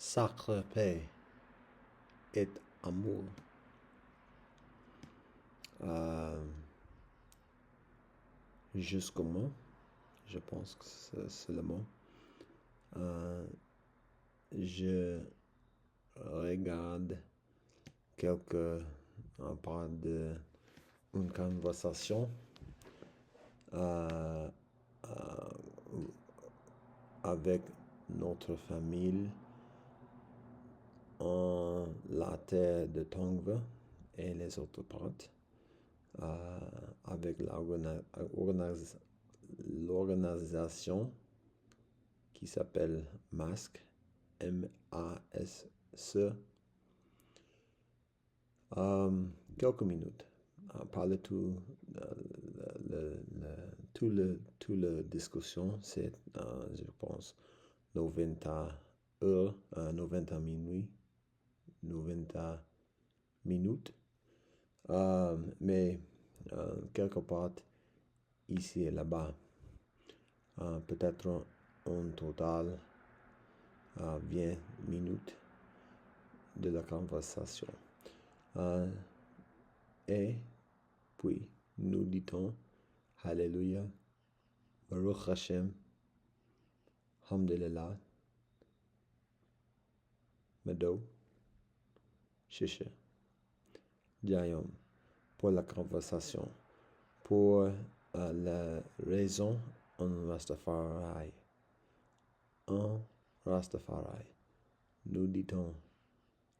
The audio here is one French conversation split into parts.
Sacre paix et amour. Euh, Jusqu'au mot, je pense que c'est le mot. Je regarde un part de une conversation euh, euh, avec notre famille en la terre de Tongva et les autres parts, avec l'organisation qui s'appelle MASC, M-A-S-C. Quelques minutes. Parler tout la discussion, c'est, je pense, 90 heures, 90 minuit, 90 minutes. Mais quelque part, ici et là-bas, peut-être en total 20 minutes de la conversation. Et puis, nous dit-on Alléluia, Baruch Hashem, Alhamdulillah, Medo, Shisha, Jayom, pour la conversation, pour la raison en Rastafari. En Rastafari, nous dit-on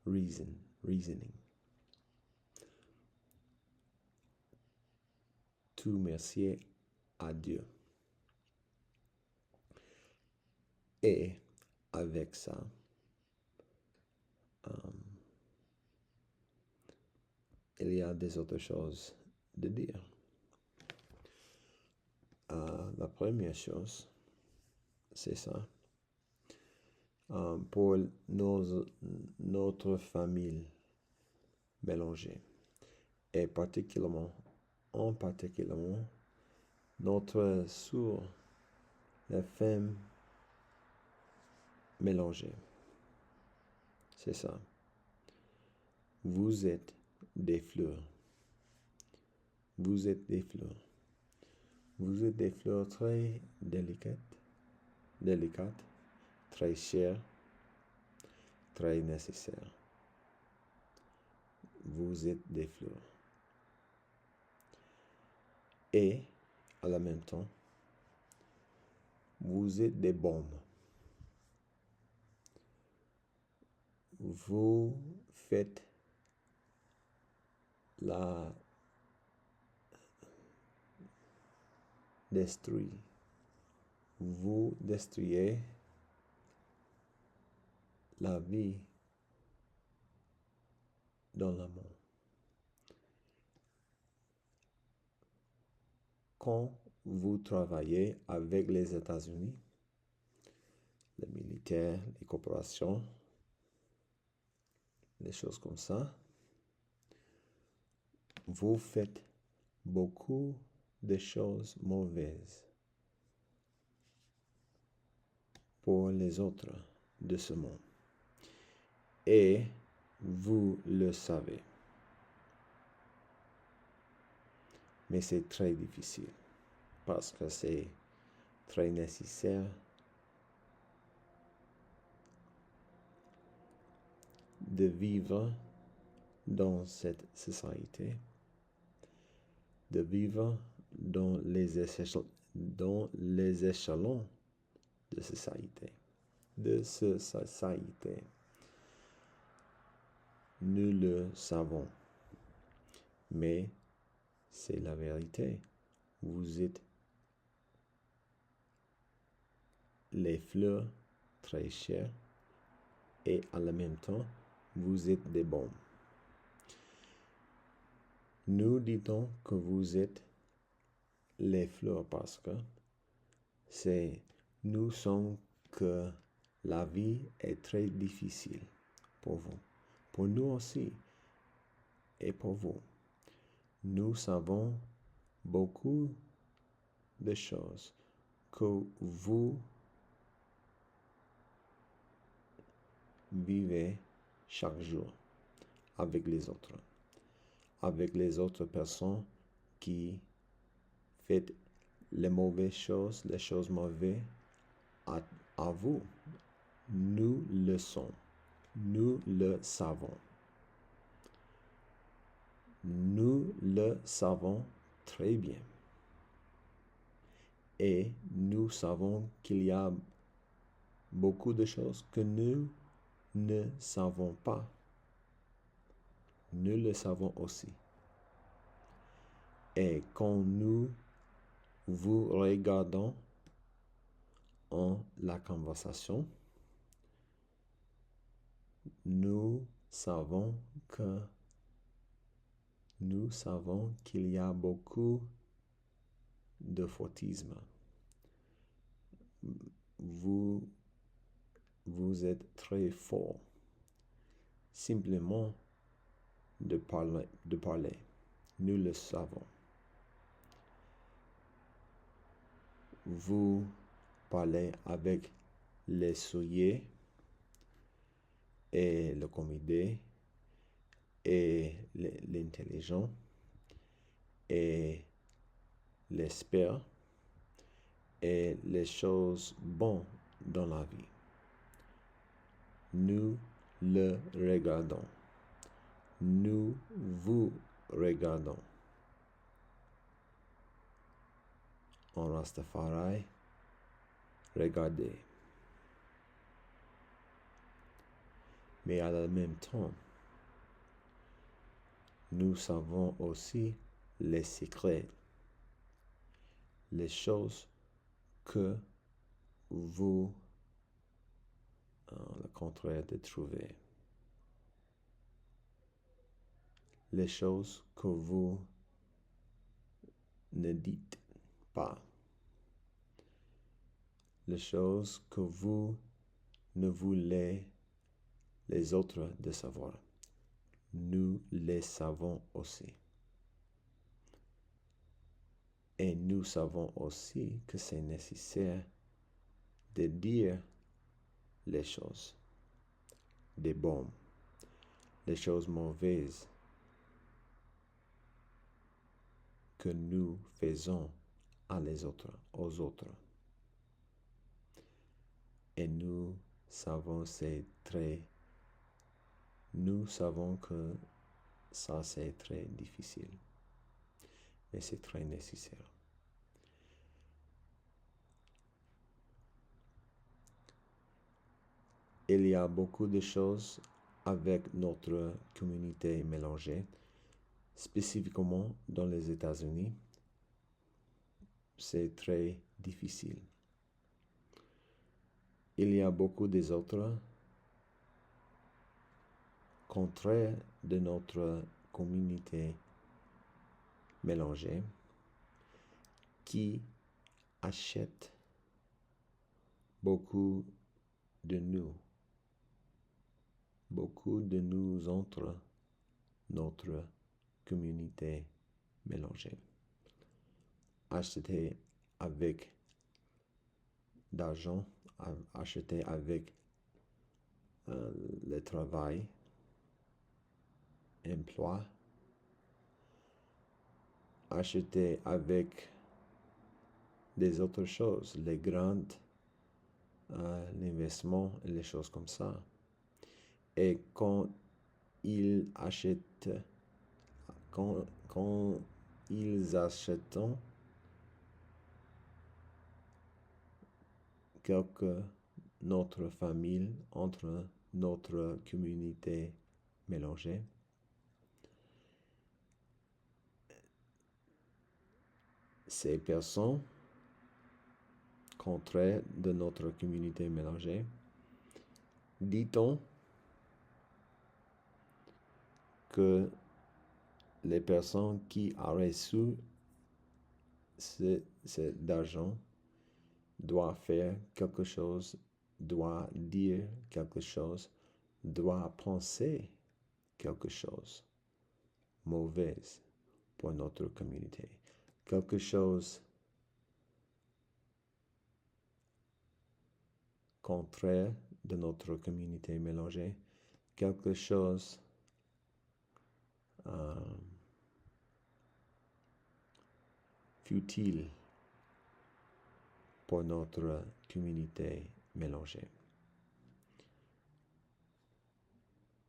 reasoning. Tout merci à Dieu. Et avec ça, il y a des autres choses de dire. La première chose, c'est ça. Pour notre famille mélangée, et en particulier, notre sur la femme mélangée. C'est ça. Vous êtes des fleurs. Vous êtes des fleurs. Vous êtes des fleurs très délicates, très chères, très nécessaires. Vous êtes des fleurs. Et, à la même temps, vous êtes des bombes. Vous faites la destruire. Vous destruisez la vie dans l'amour. Quand vous travaillez avec les États-Unis, les militaires, les corporations, les choses comme ça, vous faites beaucoup de choses mauvaises pour les autres de ce monde. Et vous le savez. Mais c'est très difficile parce que c'est très nécessaire de vivre dans cette société, de vivre dans les échelons de société. Nous le savons, mais c'est la vérité. Vous êtes les fleurs très chères et en même temps, vous êtes des bombes. Nous disons que vous êtes les fleurs parce que nous sommes que la vie est très difficile pour vous, pour nous aussi et pour vous. Nous savons beaucoup de choses que vous vivez chaque jour avec les autres personnes qui font les mauvaises choses, les choses mauvaises à vous. Nous le sommes. Nous le savons. Nous le savons très bien. Et nous savons qu'il y a beaucoup de choses que nous ne savons pas. Nous le savons aussi. Et quand nous vous regardons en la conversation, nous savons qu'il y a beaucoup de fautisme. Vous êtes très fort. Simplement de parler. Nous le savons. Vous parlez avec les souillés et le comédie et l'intelligent et l'espère et les choses bonnes dans la vie. Nous le regardons. Nous vous regardons. En Rastafari, regardez. Mais à la même temps, nous savons aussi les secrets, les choses que vous, le contraire de trouver, les choses que vous ne dites pas, les choses que vous ne voulez les autres de savoir. Nous les savons aussi. Et nous savons aussi que c'est nécessaire de dire les choses, des bonnes, les choses mauvaises que nous faisons aux autres. Et nous savons que ça c'est très difficile, mais c'est très nécessaire. Il y a beaucoup de choses avec notre communauté mélangée, spécifiquement dans les États-Unis. C'est très difficile. Il y a beaucoup des autres contraires de notre communauté mélangée qui achètent beaucoup de nous entre notre communauté mélangée. Acheter avec d'argent, acheter avec le travail, emploi, acheter avec des autres choses, les grandes, l'investissement et les choses comme ça. Et quand ils achètent notre famille, entre notre communauté mélangée, ces personnes contraires de notre communauté mélangée, dit-on que les personnes qui ont reçu cet argent doivent faire quelque chose, doivent dire quelque chose, doivent penser quelque chose mauvais pour notre communauté, quelque chose contraire de notre communauté mélangée, quelque chose futile pour notre communauté mélangée.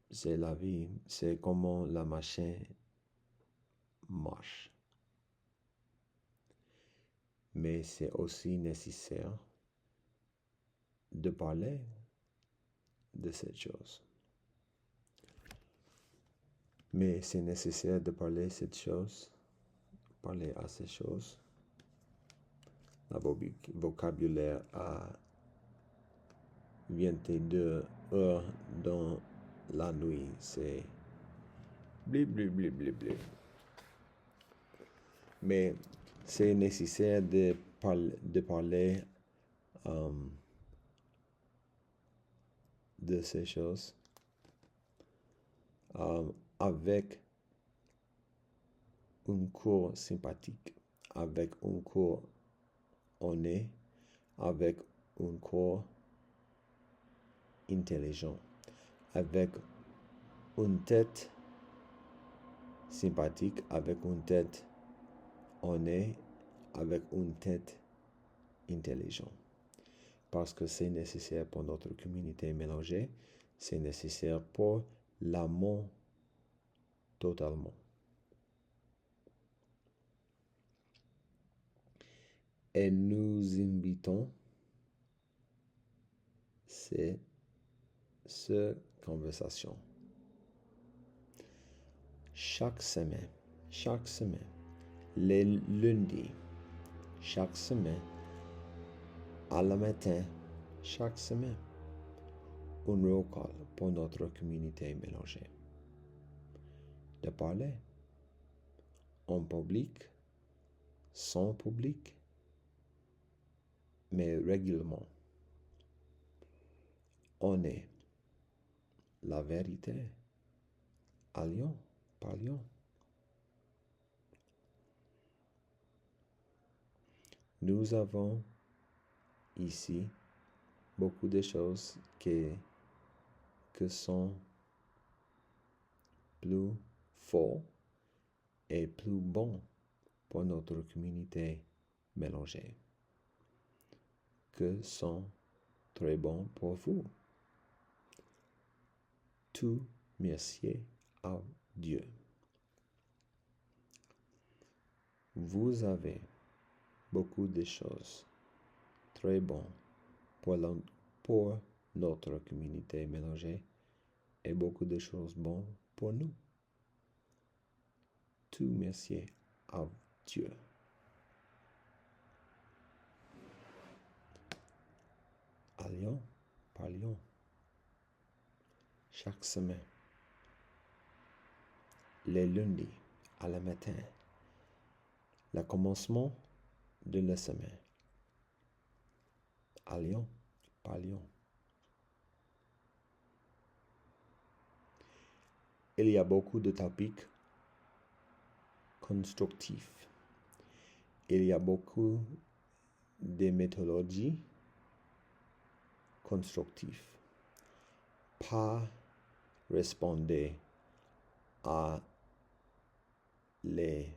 C'est la vie, c'est comment la machine marche. Mais c'est aussi nécessaire de parler de cette chose. Mais c'est nécessaire de parler cette chose, parler à ces choses. Le vocabulaire à 22 heures dans la nuit, c'est blip, blip, blip, blip, blip. Mais c'est nécessaire de parler de ces choses avec un cours sympathique, avec un cours honnête, avec un cours intelligent, avec une tête sympathique, avec une tête honnête, avec une tête intelligente. Parce que c'est nécessaire pour notre communauté mélangée, c'est nécessaire pour l'amour totalement. Et nous invitons cette conversation chaque semaine, les lundis, chaque semaine, à la matin, chaque semaine, un local pour notre communauté mélangée. De parler en public, sans public, mais régulièrement. On est la vérité. Allions, parlions. Nous avons ici beaucoup de choses que sont plus forts et plus bons pour notre communauté mélangée, que sont très bons pour vous. Tout merci à Dieu. Vous avez beaucoup de choses très bonnes pour notre communauté mélangée et beaucoup de choses bonnes pour nous. Tout merci à Dieu. Allions, parlions. Chaque semaine, les lundis à la matin, le commencement de la semaine. Allions, parlions. Il y a beaucoup de topics constructifs. Il y a beaucoup de méthodologies constructives. Pas répondre à des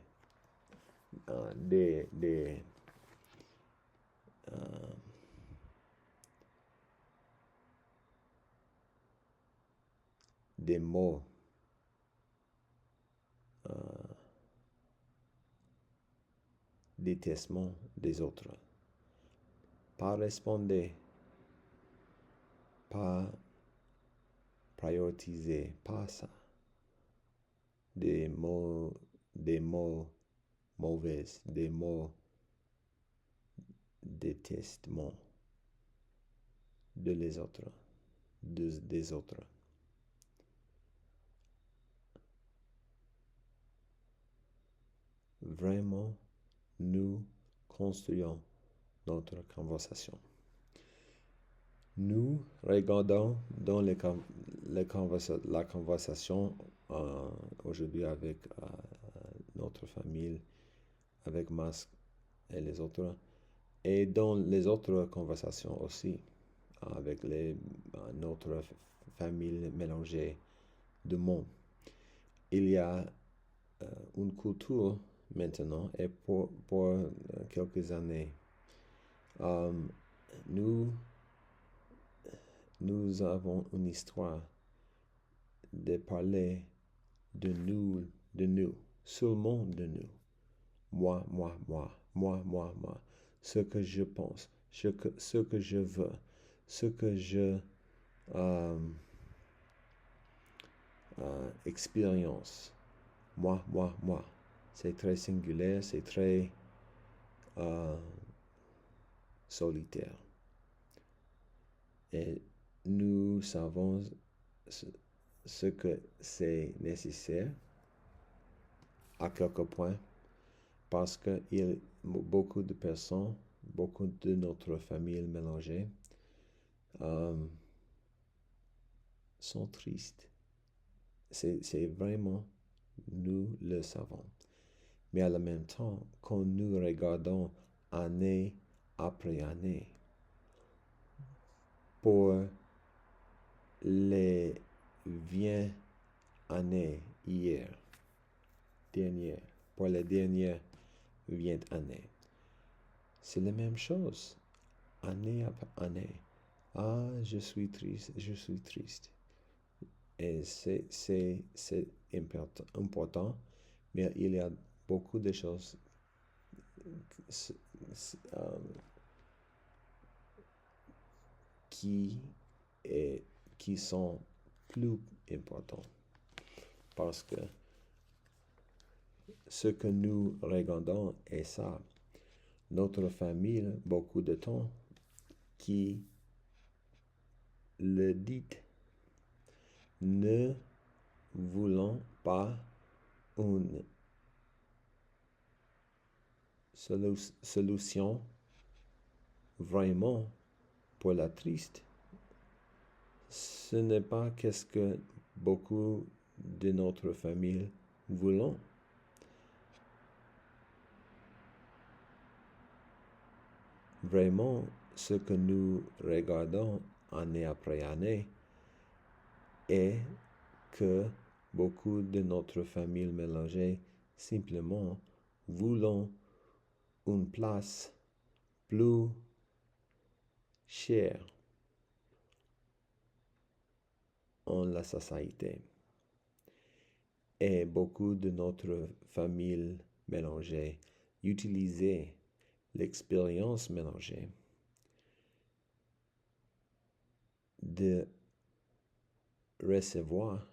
mots détestement des autres. Pas répondre, pas prioriser, pas ça. Des mots mauvais, des mots détestement des autres. Vraiment, nous construisons notre conversation. Nous regardons dans la conversation aujourd'hui avec notre famille, avec Masque et les autres, et dans les autres conversations aussi, avec notre famille mélangée de monde. Il y a une culture maintenant et pour quelques années, nous, nous avons une histoire de parler de nous, seulement de nous. Moi, ce que je pense, ce que je veux, ce que je expérience. Moi. C'est très singulier, c'est très solitaire. Et nous savons ce que c'est nécessaire à quelque point parce que beaucoup de personnes, beaucoup de notre famille mélangée sont tristes. C'est vraiment, nous le savons. Mais en même temps, quand nous regardons année après année, pour les 20 années pour les dernières 20 années, c'est la même chose, année après année. Ah, je suis triste. Et c'est important, mais il y a beaucoup de choses qui sont plus importantes. Parce que ce que nous regardons est ça. Notre famille, beaucoup de temps, qui le dit, ne voulons pas une solution vraiment pour la triste. Ce n'est pas qu'est-ce que beaucoup de notre famille voulons. Vraiment, ce que nous regardons année après année est que beaucoup de notre famille mélangée simplement voulons une place plus chère en la société. Et beaucoup de notre famille mélangée utilisaient l'expérience mélangée de recevoir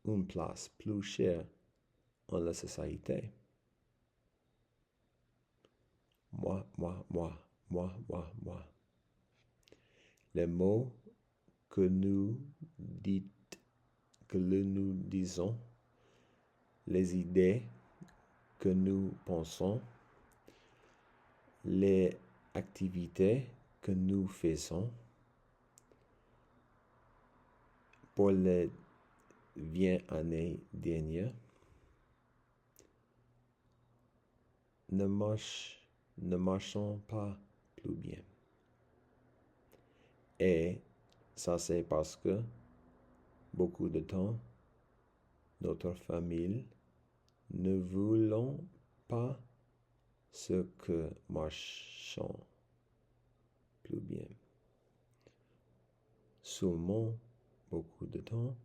une place plus chère en la société. Moi. Les mots que nous disons, les idées que nous pensons, les activités que nous faisons pour les 20 années dernières ne marchent pas plus bien. Et ça, c'est parce que beaucoup de temps, notre famille ne voulons pas ce que marche plus bien. Seulement, beaucoup de temps,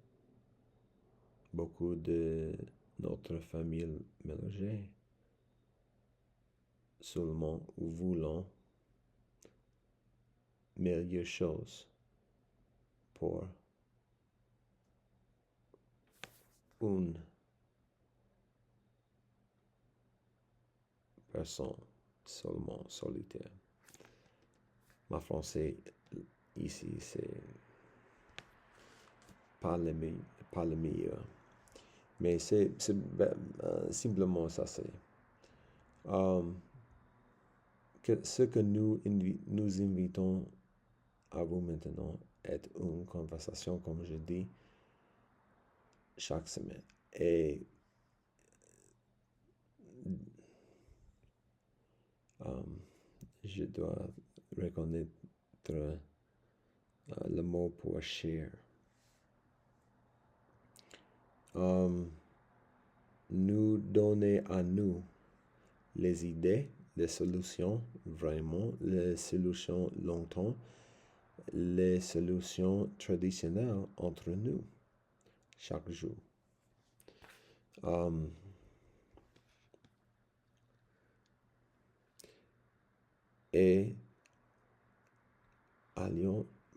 beaucoup de notre famille mélangée, seulement voulons meilleures choses pour une personne seulement solitaire. Ma français ici, c'est pas le meilleur. Mais c'est simplement ça, c'est. Ce que nous invitons à vous maintenant est une conversation, comme je dis, chaque semaine. Et je dois reconnaître le mot pour share. Nous donner à nous les idées, les solutions, vraiment, les solutions longtemps, les solutions traditionnelles entre nous, chaque jour. Et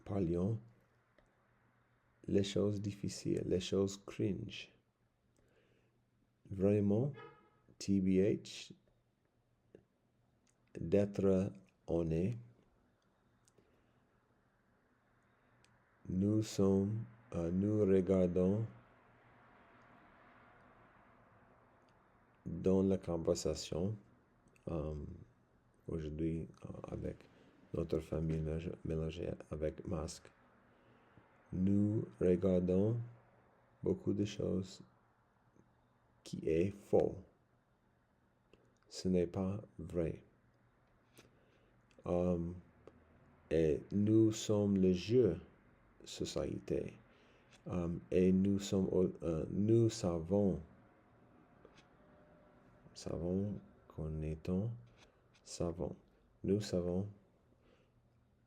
parlions les choses difficiles, les choses cringe. Vraiment, TBH, d'être honnête, nous regardons dans la conversation aujourd'hui avec notre famille mélangée avec masque. Nous regardons beaucoup de choses qui est faux. Ce n'est pas vrai. Et nous sommes le jeu société. Et nous savons, nous savons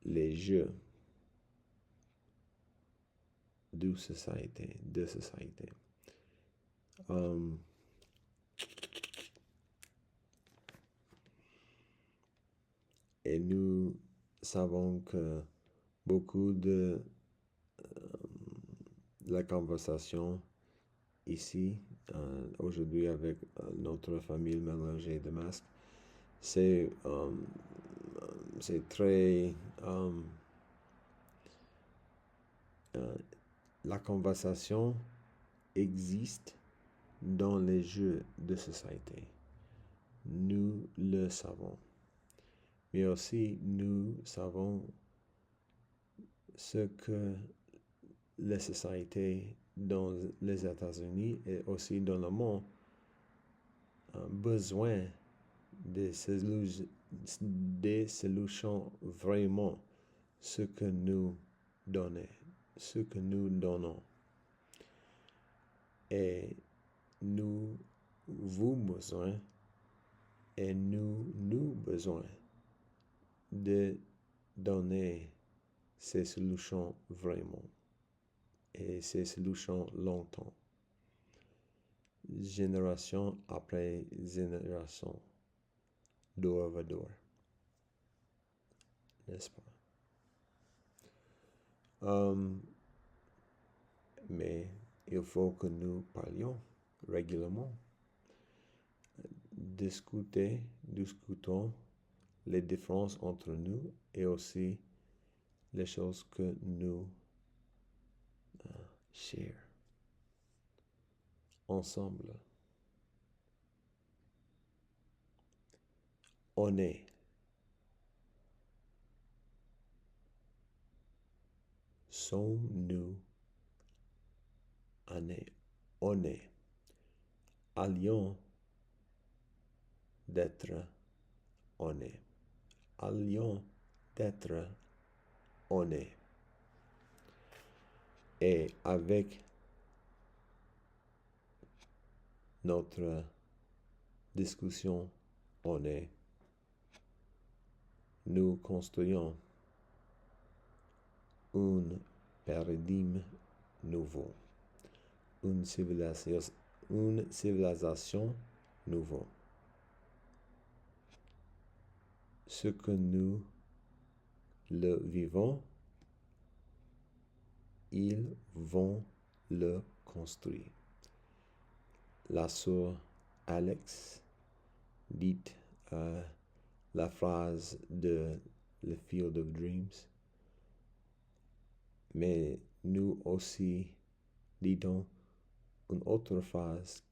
les jeux de société. Et nous savons que beaucoup de la conversation ici, aujourd'hui avec notre famille mélangée de masques, c'est très... la conversation existe dans les jeux de société. Nous le savons. Mais aussi, nous savons ce que les sociétés dans les États-Unis et aussi dans le monde ont besoin des solutions vraiment ce que nous donnons. Et nous vous besoin et nous besoin de donner ces solutions vraiment et ces solutions longtemps, génération après génération, door à door, n'est-ce pas? Mais il faut que nous parlions régulièrement, discutons les différences entre nous et aussi les choses que nous share ensemble. Honnête. Sommes-nous honnêtes? Allions d'être honnêtes. Allions d'être honnêtes. Et avec notre discussion honnête, nous construisons un paradigme nouveau, une civilisation nouvelle. Ce que nous le vivons, ils vont le construire. La sœur Alex dit la phrase de The Field of Dreams, mais nous aussi disons une autre phrase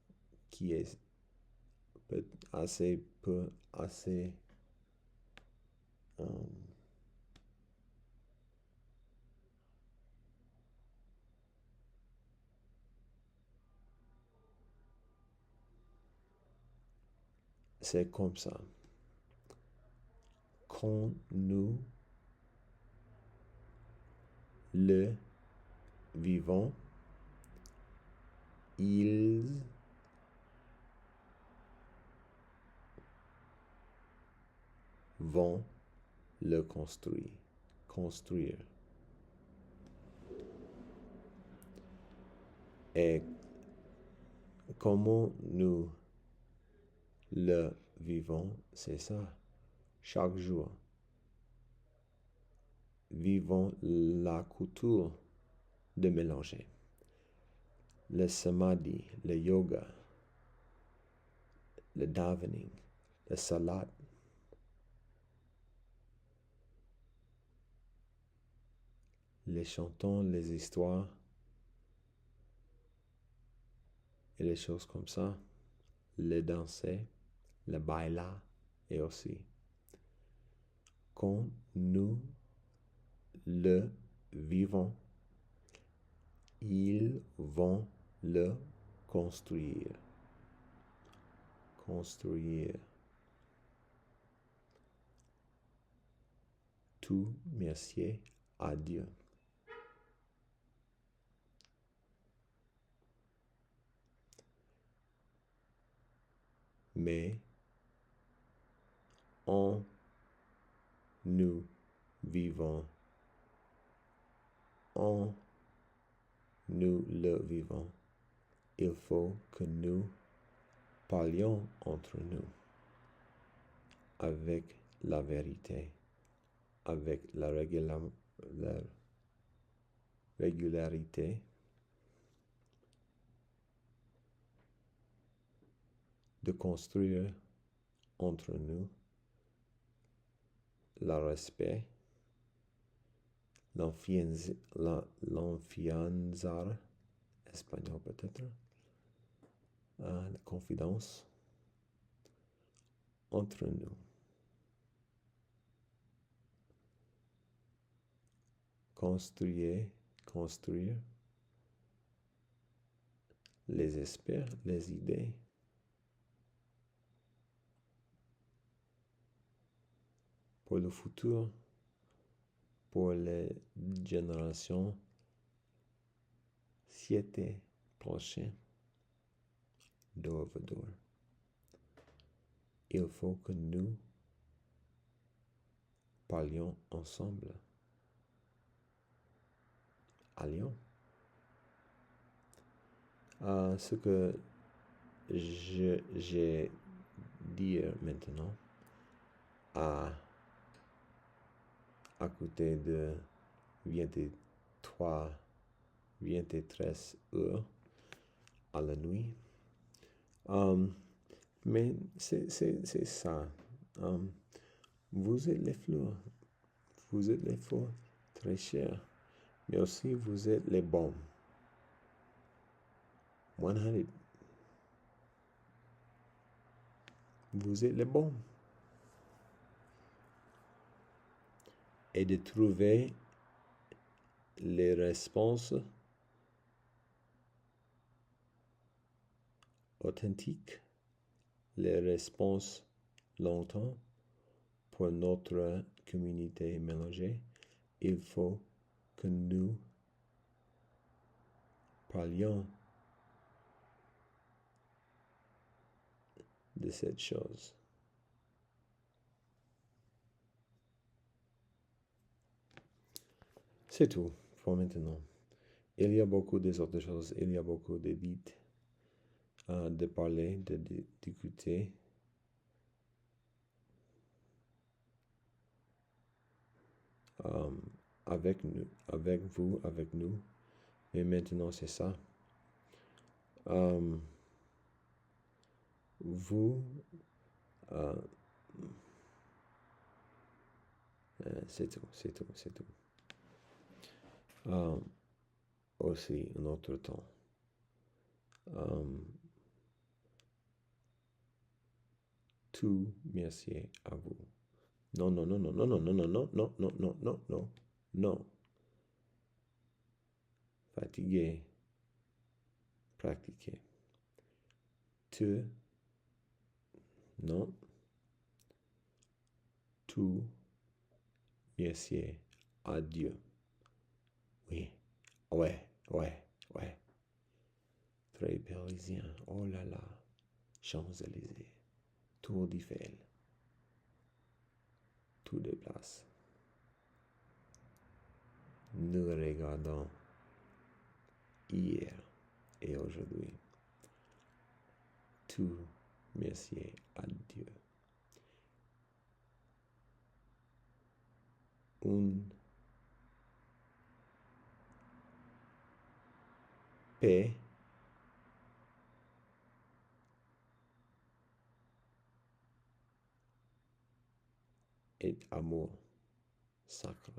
qui est assez c'est comme ça. Quand nous le vivant, ils vont le construire. Construire. Et comment nous le vivons, c'est ça. Chaque jour, vivons la culture de mélanger. Le samadhi, le yoga, le davening, le salat. Les chantons, les histoires et les choses comme ça. Le danser, le bailar et aussi. Quand nous le vivons, ils vont le construire. Construire. Tout merci à Dieu. Mais en nous vivons, en nous le vivons, il faut que nous parlions entre nous avec la vérité, avec la régularité de construire entre nous le respect, l'enfianzar, espagnol peut-être, la confidence entre nous. Construire les espoirs, les idées. Pour le futur, pour les générations 7 prochaines, d'or. Il faut que nous parlions ensemble. Allions. Ce que j'ai dit maintenant, à côté de 23 heures à la nuit. Mais c'est ça. Vous êtes les fleurs. Vous êtes les fleurs très chères. Mais aussi vous êtes les bons. 100. Vous êtes les bons. Et de trouver les réponses authentiques, les réponses longtemps pour notre communauté mélangée. Il faut que nous parlions de cette chose. C'est tout pour maintenant. Il y a beaucoup d'autres choses, il y a beaucoup d'édits, de parler, d'écouter. Avec nous, avec vous, avec nous. Mais maintenant, c'est ça. Vous, c'est tout. Aussi, un autre temps. Tout merci à vous. Non. Fatigué. Pratiquer. Non. Tout merci à Dieu. Ouais, ouais, ouais. Très parisien. Oh là là. Champs-Élysées. Tour d'Eiffel. Tout de place. Nous regardons hier et aujourd'hui. Tout merci à Dieu. Une paix et amour sacré.